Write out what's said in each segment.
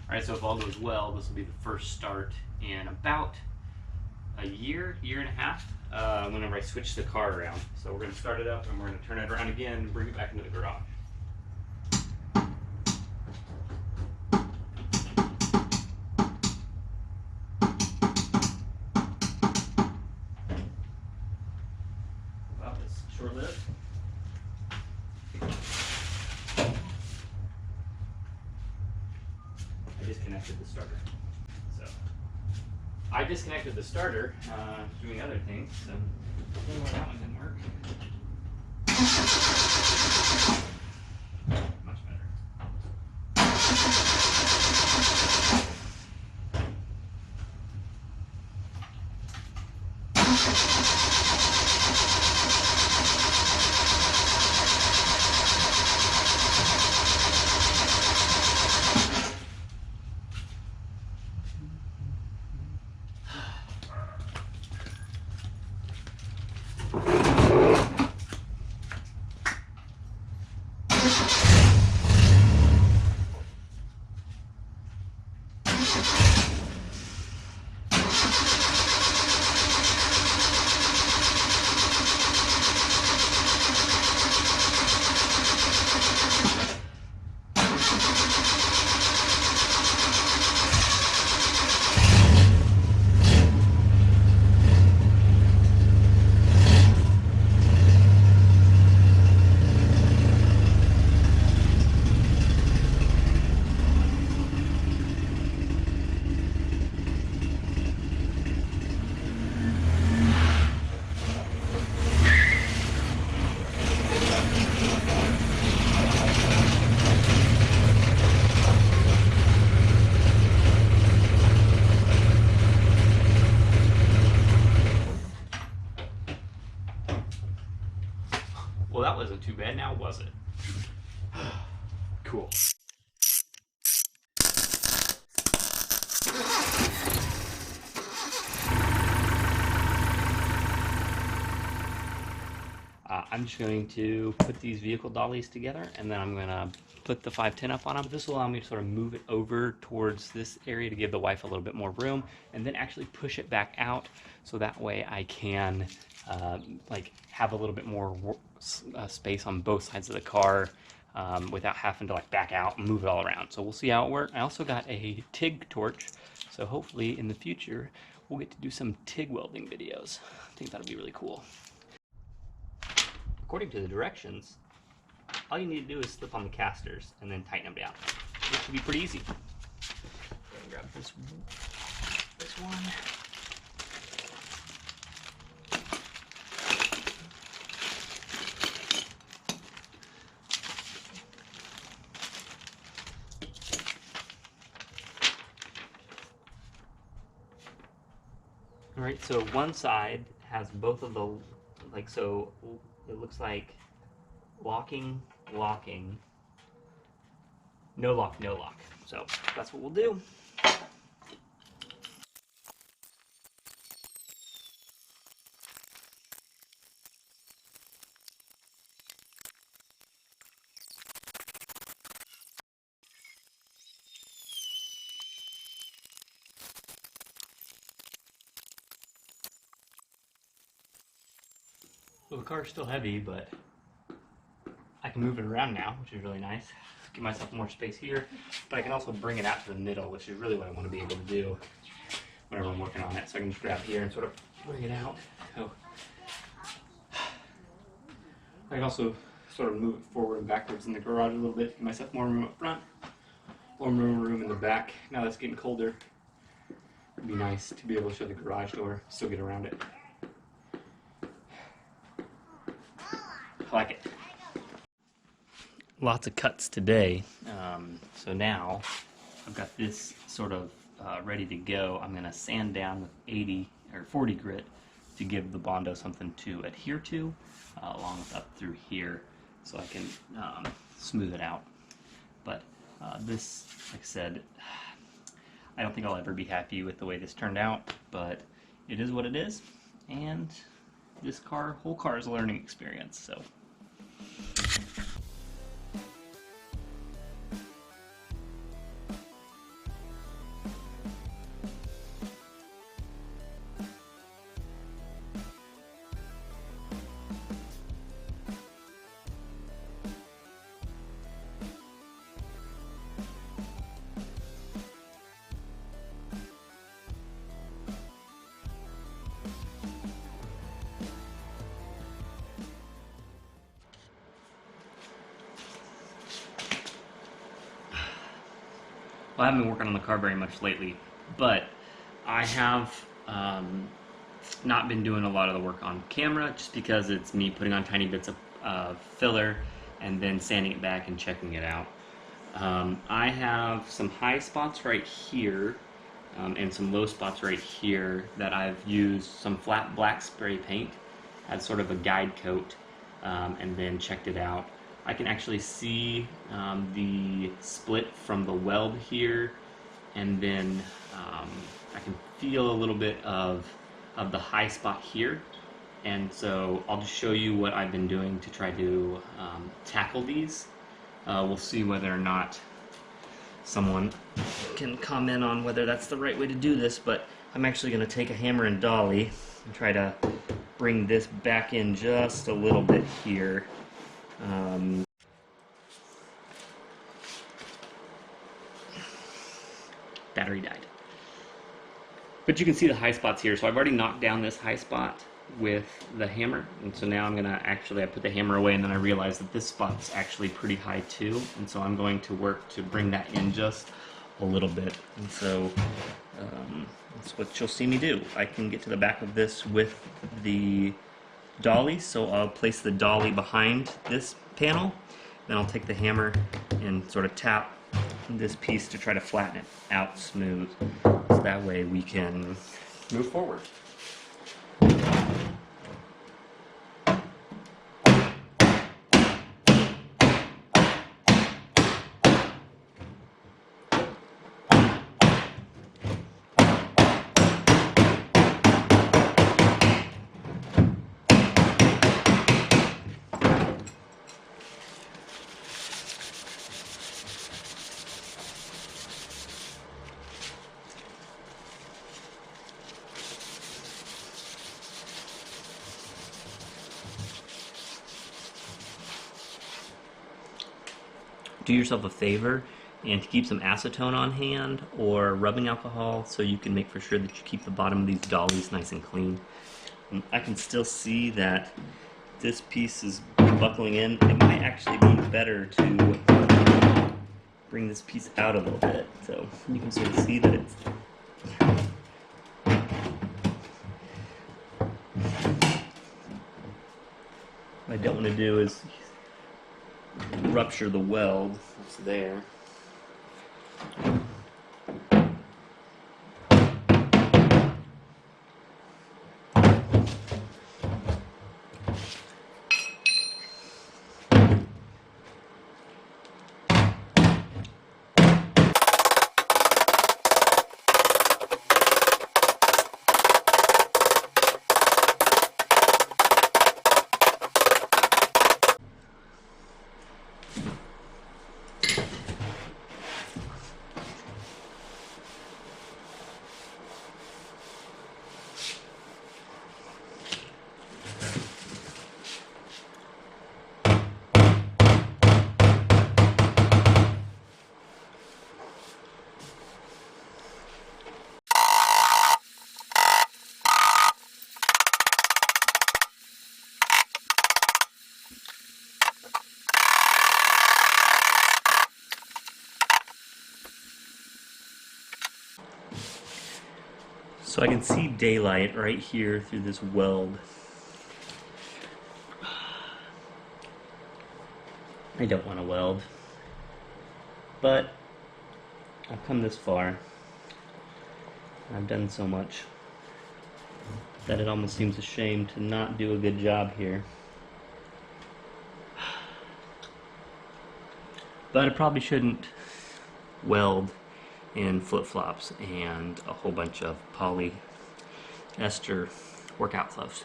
Alright, so if all goes well, this will be the first start in about a year and a half, whenever I switch the car around. So we're going to start it up and we're going to turn it around again and bring it back into the garage. Wow, this is short-lived. I disconnected the starter. I disconnected the starter doing other things, so I don't know why that one didn't work. Much better. Well, that wasn't too bad now, was it? Cool. I'm just going to put these vehicle dollies together, and then I'm going to put the 510 up on them. This will allow me to sort of move it over towards this area to give the wife a little bit more room, and then actually push it back out, so that way I can like have a little bit more space on both sides of the car without having to like back out and move it all around. So we'll see how it works. I also got a TIG torch, so hopefully in the future we'll get to do some TIG welding videos. I think that'll be really cool. According to the directions, all you need to do is slip on the casters and then tighten them down. It should be pretty easy. Go ahead and grab this one. All right, so one side has both of the, like, so it looks like locking, locking, no lock, no lock. So that's what we'll do. Well, the car's still heavy, but I can move it around now, which is really nice. Give myself more space here, but I can also bring it out to the middle, which is really what I want to be able to do whenever I'm working on it. So I can just grab here and sort of bring it out. So I can also sort of move it forward and backwards in the garage a little bit, give myself more room up front, more room in the back. Now that it's getting colder, it'd be nice to be able to show the garage door, still get around it. I like it. Lots of cuts today, so now I've got this sort of ready to go. I'm going to sand down with 80 or 40 grit to give the Bondo something to adhere to, along with up through here, so I can smooth it out. But this, like I said, I don't think I'll ever be happy with the way this turned out, but it is what it is, and this whole car is a learning experience, so. Well, I haven't been working on the car very much lately, but I have not been doing a lot of the work on camera just because it's me putting on tiny bits of filler and then sanding it back and checking it out. I have some high spots right here and some low spots right here that I've used some flat black spray paint as sort of a guide coat and then checked it out. I can actually see the split from the weld here, and then I can feel a little bit of the high spot here. And so I'll just show you what I've been doing to try to tackle these. We'll see whether or not someone can comment on whether that's the right way to do this, but I'm actually going to take a hammer and dolly and try to bring this back in just a little bit here. Battery died. But you can see the high spots here, so I've already knocked down this high spot with the hammer, and so now I'm gonna I put the hammer away and then I realized that this spot's actually pretty high too, and so I'm going to work to bring that in just a little bit. And so that's what you'll see me do. I can get to the back of this with the dolly, so I'll place the dolly behind this panel, then I'll take the hammer and sort of tap this piece to try to flatten it out smooth, so that way we can move forward. Do yourself a favor and to keep some acetone on hand or rubbing alcohol so you can make for sure that you keep the bottom of these dollies nice and clean. And I can still see that this piece is buckling in. It might actually be better to bring this piece out a little bit, so you can sort of see that it's what I don't want to do is rupture the weld that's there. So I can see daylight right here through this weld. I don't want to weld, but I've come this far. I've done so much that it almost seems a shame to not do a good job here. But I probably shouldn't weld in flip-flops and a whole bunch of polyester workout gloves.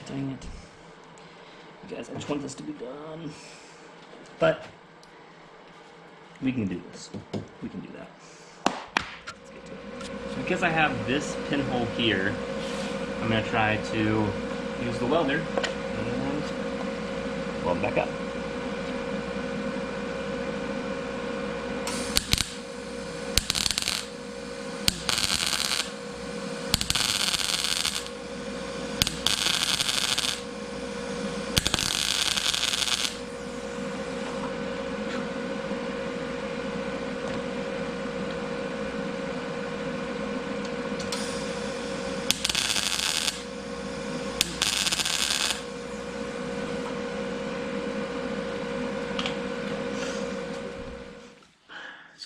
Dang it. You guys, I just want this to be done. But we can do this. We can do that. Let's get to it. So because I have this pinhole here, I'm going to try to use the welder and weld back up.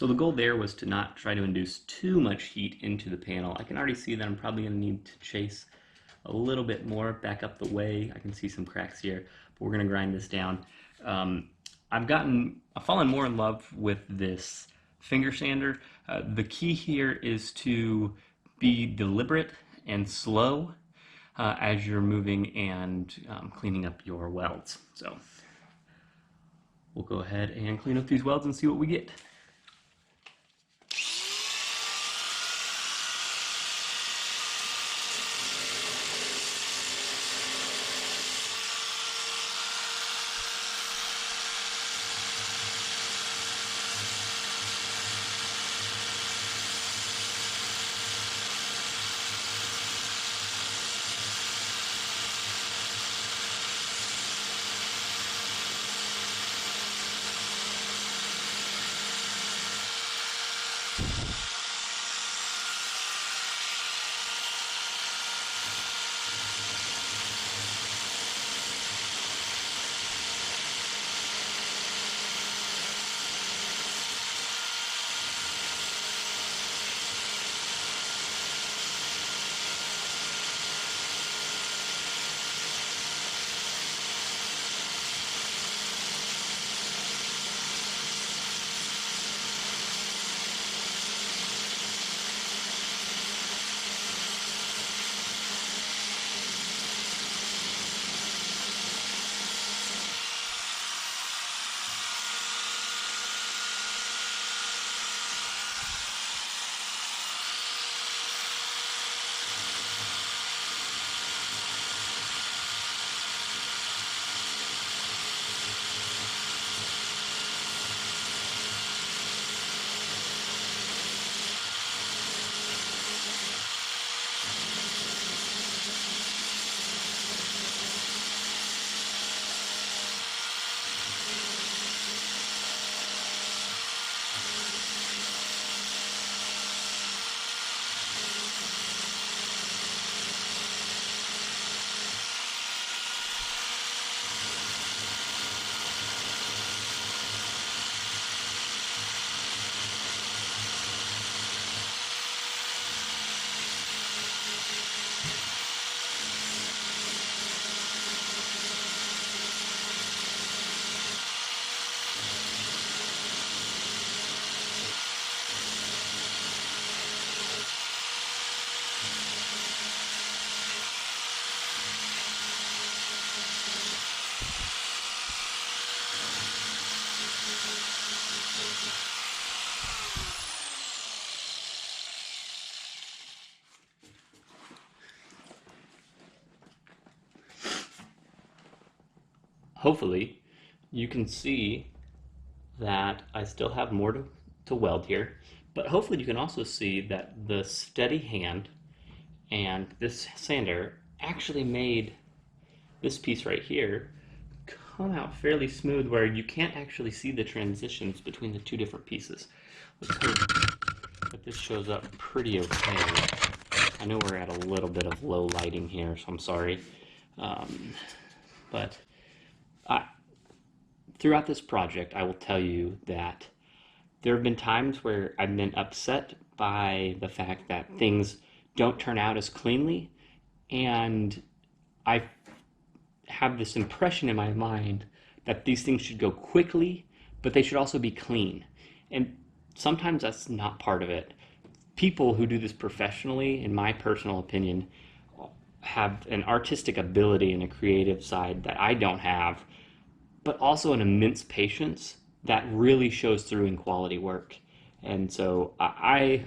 So the goal there was to not try to induce too much heat into the panel. I can already see that I'm probably going to need to chase a little bit more back up the way. I can see some cracks here, but we're going to grind this down. I've fallen more in love with this finger sander. The key here is to be deliberate and slow as you're moving and cleaning up your welds. So we'll go ahead and clean up these welds and see what we get. Hopefully you can see that I still have more to weld here, but hopefully you can also see that the steady hand and this sander actually made this piece right here come out fairly smooth, where you can't actually see the transitions between the two different pieces. Let's hope that this shows up pretty okay. I know we're at a little bit of low lighting here, so I'm sorry. But throughout this project, I will tell you that there have been times where I've been upset by the fact that things don't turn out as cleanly, and I have this impression in my mind that these things should go quickly, but they should also be clean. And sometimes that's not part of it. People who do this professionally, in my personal opinion, have an artistic ability and a creative side that I don't have, but also an immense patience that really shows through in quality work. And so I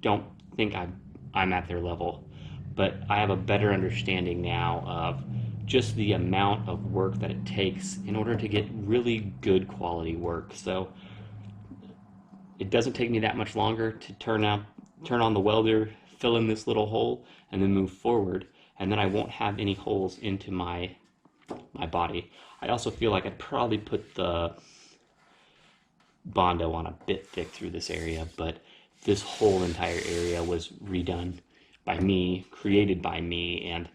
don't think I'm at their level, but I have a better understanding now of just the amount of work that it takes in order to get really good quality work. So it doesn't take me that much longer to turn on the welder, fill in this little hole, and then move forward, and then I won't have any holes into my body. I also feel like I'd probably put the Bondo on a bit thick through this area, but this whole entire area was redone by me, created by me, and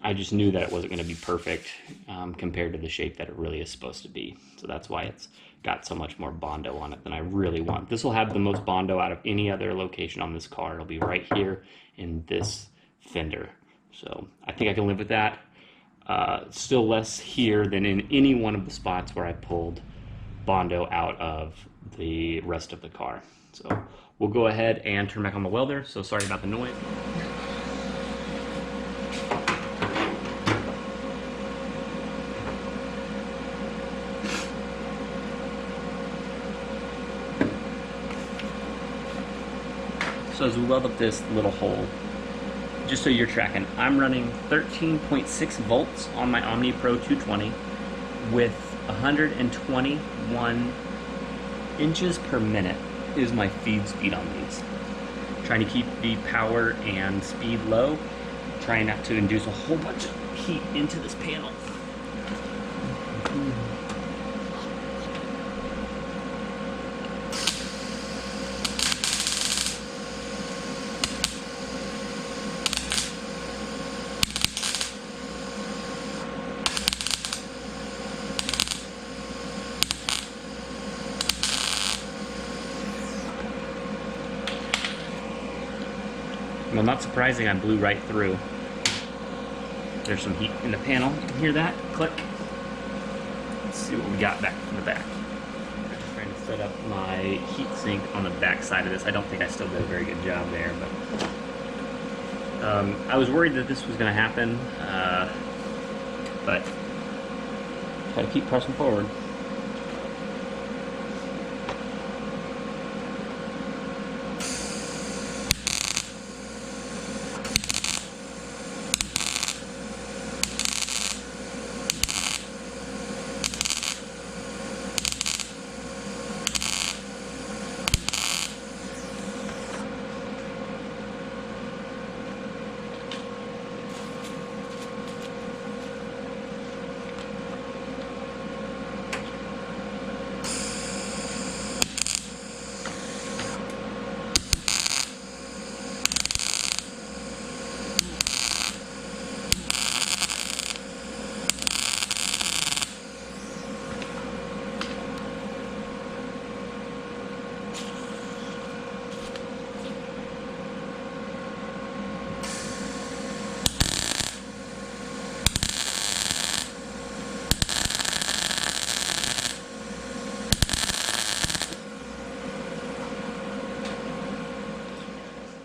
I just knew that it wasn't going to be perfect compared to the shape that it really is supposed to be. So that's why it's got so much more Bondo on it than I really want. This will have the most Bondo out of any other location on this car. It'll be right here in this fender. So I think I can live with that. Still less here than in any one of the spots where I pulled Bondo out of the rest of the car. So we'll go ahead and turn back on the welder. So sorry about the noise. So as we weld up this little hole, just so you're tracking, I'm running 13.6 volts on my Omni Pro 220 with 121 inches per minute is my feed speed on these. Trying to keep the power and speed low, trying not to induce a whole bunch of heat into this panel. Well, not surprising, I blew right through. There's some heat in the panel. You can hear that? Click. Let's see what we got back from the back. I'm just trying to set up my heat sink on the back side of this. I don't think I still did a very good job there, but I was worried that this was going to happen, but gotta keep pressing forward.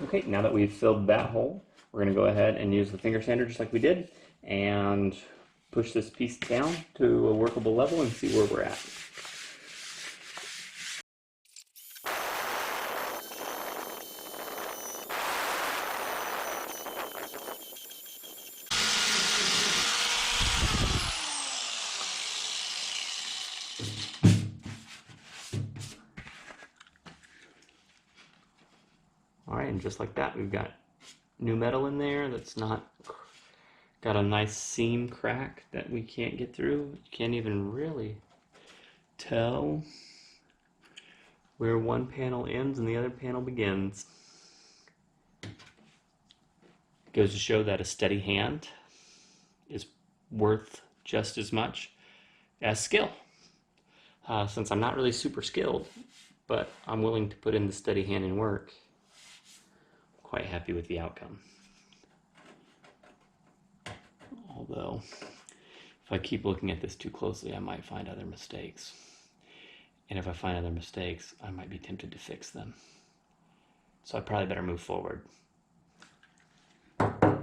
Okay, now that we've filled that hole, we're going to go ahead and use the finger sander just like we did and push this piece down to a workable level and see where we're at. Alright, and just like that, we've got new metal in there that's not got a nice seam crack that we can't get through. You can't even really tell where one panel ends and the other panel begins. Goes to show that a steady hand is worth just as much as skill. Since I'm not really super skilled, but I'm willing to put in the steady hand and work, quite happy with the outcome. Although, if I keep looking at this too closely, I might find other mistakes. And if I find other mistakes, I might be tempted to fix them. So I probably better move forward. There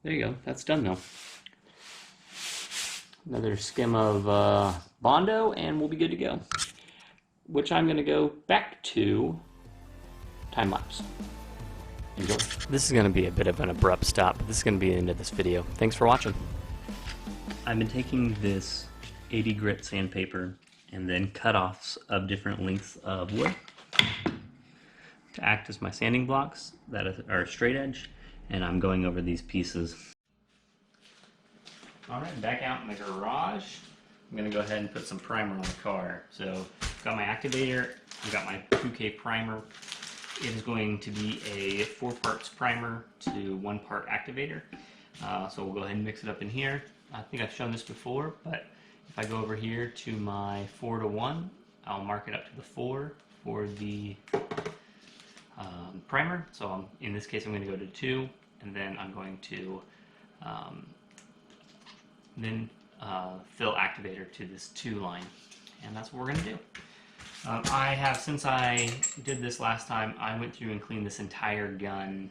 you go, that's done though. Another skim of Bondo and we'll be good to go. Which I'm gonna go back to time lapse. Enjoy. This is going to be a bit of an abrupt stop, but this is going to be the end of this video. Thanks for watching. I've been taking this 80 grit sandpaper and then cut-offs of different lengths of wood to act as my sanding blocks that are straight edge, and I'm going over these pieces. Alright, back out in the garage. I'm going to go ahead and put some primer on the car. So I've got my activator, I've got my 2K primer. It is going to be a 4 parts primer to 1 part activator. So we'll go ahead and mix it up in here. I think I've shown this before, but if I go over here to my 4:1, I'll mark it up to the 4 for the primer. So in this case, I'm going to go to 2, and then I'm going to fill activator to this 2 line, and that's what we're going to do. Since I did this last time, I went through and cleaned this entire gun,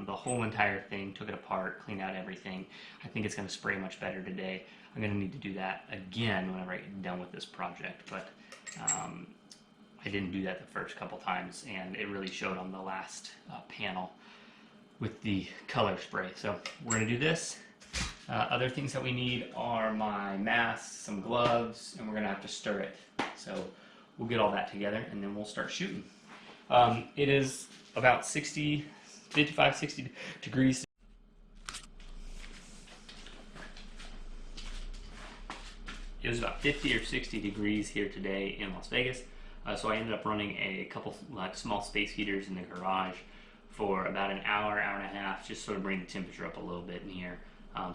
the whole entire thing, took it apart, cleaned out everything. I think it's going to spray much better today. I'm going to need to do that again whenever I get done with this project, but I didn't do that the first couple times, and it really showed on the last panel with the color spray. So we're going to do this. Other things that we need are my mask, some gloves, and we're going to have to stir it. So we'll get all that together, and then we'll start shooting. It is about 55, 60 degrees. It was about 50 or 60 degrees here today in Las Vegas. So I ended up running a couple small space heaters in the garage for about an hour, hour and a half, just sort of bring the temperature up a little bit in here.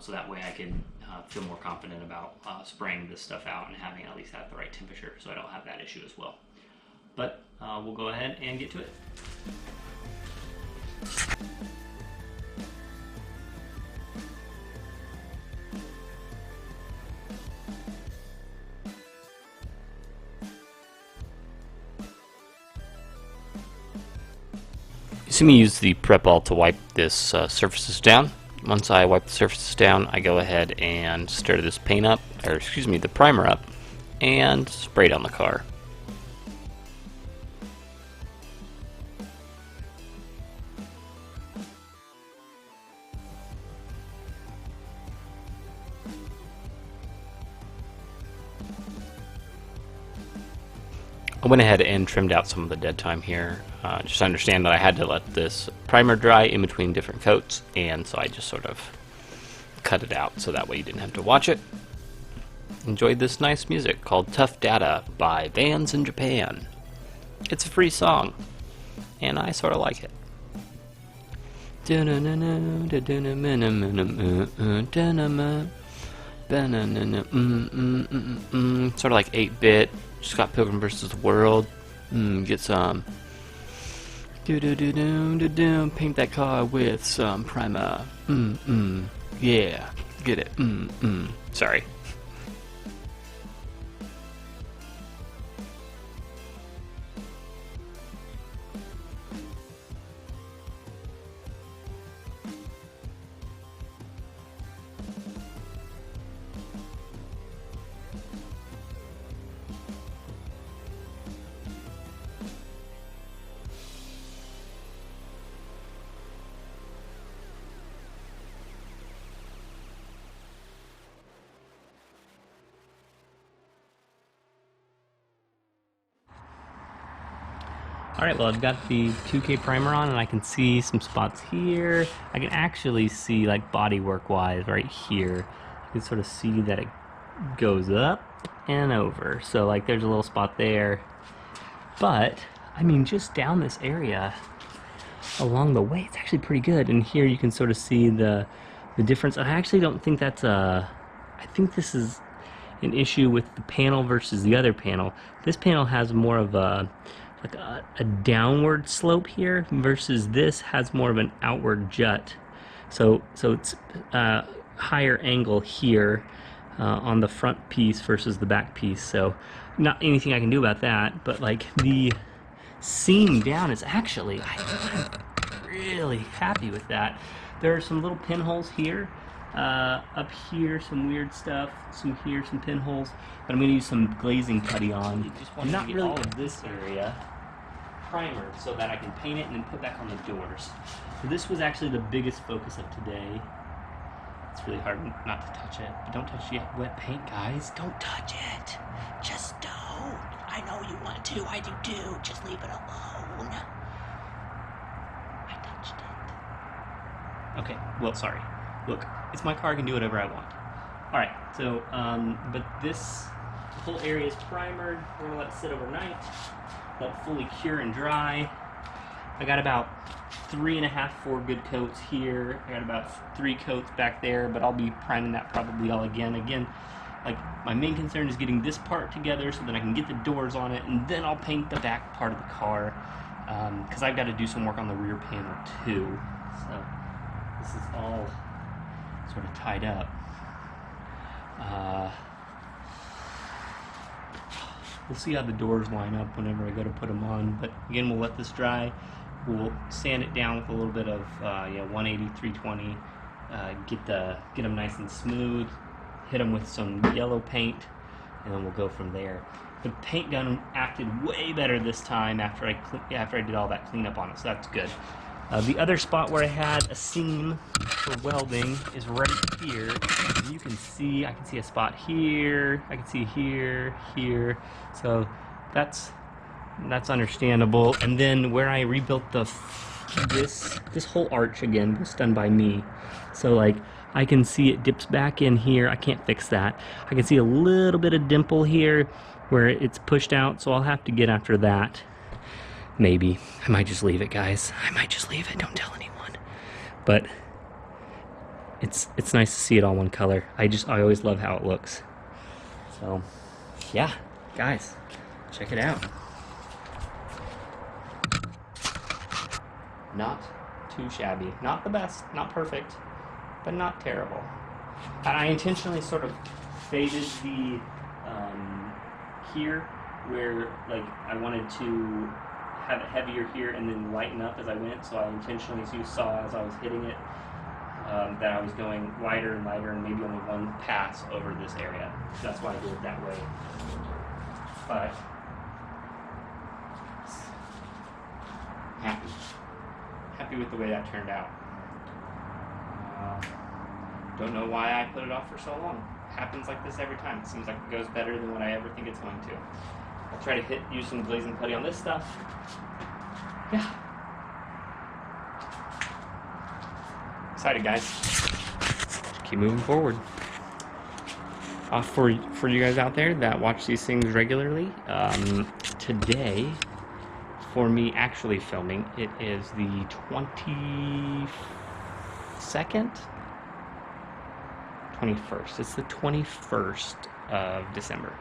So that way I can feel more confident about spraying this stuff out and having it at least at the right temperature, so I don't have that issue as well. But we'll go ahead and get to it. You see me use the prep ball to wipe this surfaces down. Once I wipe the surfaces down, I go ahead and stir this paint up, or excuse me, the primer up, and spray it on the car. I went ahead and trimmed out some of the dead time here. Just understand that I had to let this primer dry in between different coats, and so I just sort of cut it out so that way you didn't have to watch it. Enjoyed this nice music called Tough Data by Bands in Japan. It's a free song, and I sort of like it. Sort of like 8-bit. Just got Pilgrim vs. the World. Get some. Paint that car with some primer. Yeah, get it. Sorry. Alright, well I've got the 2K primer on and I can see some spots here. I can actually see, like, bodywork wise right here. You can sort of see that it goes up and over. So like there's a little spot there. But, I mean, just down this area along the way, it's actually pretty good. And here you can sort of see the difference. I actually don't think that's I think this is an issue with the panel versus the other panel. This panel has more of a downward slope here, versus this has more of an outward jut. So it's higher angle here on the front piece versus the back piece. So not anything I can do about that, but like the seam down is actually, I'm really happy with that. There are some little pinholes here. Up here, some weird stuff. Some here, some pinholes. But I'm going to use some glazing putty on. And not really all of this area primer, so that I can paint it and then put back on the doors. So this was actually the biggest focus of today. It's really hard not to touch it. But don't touch wet paint, guys. Don't touch it. Just don't. I know you want to. I do too. Just leave it alone. I touched it. Okay. Well, sorry. Look, it's my car. I can do whatever I want. All right. So, but this whole area is primered. We're gonna let it sit overnight. Let it fully cure and dry. I got about 3.5, 4 good coats here. I got about 3 coats back there, but I'll be priming that probably all again. Again, like, my main concern is getting this part together so that I can get the doors on it, and then I'll paint the back part of the car, because I've got to do some work on the rear panel too. So this is all sort of tied up. We'll see how the doors line up whenever I go to put them on, but again, we'll let this dry. We'll sand it down with a little bit of 180, 320, get them nice and smooth, hit them with some yellow paint, and then we'll go from there. The paint gun acted way better this time after I did all that cleanup on it, so that's good. The other spot where I had a seam for welding is right here. And you can see, I can see a spot here, I can see here, here. So that's understandable. And then where I rebuilt this whole arch again was done by me. So like, I can see it dips back in here. I can't fix that. I can see a little bit of dimple here where it's pushed out, so I'll have to get after that. Maybe. I might just leave it, guys. I might just leave it. Don't tell anyone. But it's nice to see it all one color. I always love how it looks. So, yeah, guys, check it out. Not too shabby. Not the best, not perfect, but not terrible. And I intentionally sort of faded the here where like I wanted to have it heavier here and then lighten up as I went, so I intentionally, as you saw as I was hitting it, that I was going lighter and lighter and maybe only one pass over this area. So that's why I did it that way. But happy with the way that turned out. Don't know why I put it off for so long. Happens like this every time. It seems like it goes better than what I ever think it's going to. I'll try to use some glazing putty on this stuff. Yeah. Excited, guys. Keep moving forward. For you guys out there that watch these things regularly, today, for me actually filming, it is the 22nd? 21st. It's the 21st of December.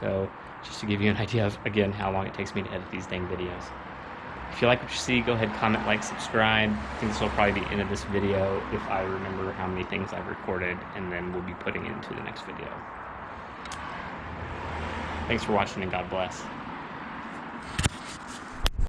So, just to give you an idea of, again, how long it takes me to edit these dang videos. If you like what you see, go ahead, comment, like, subscribe. I think this will probably be the end of this video if I remember how many things I've recorded, and then we'll be putting it into the next video. Thanks for watching, and God bless.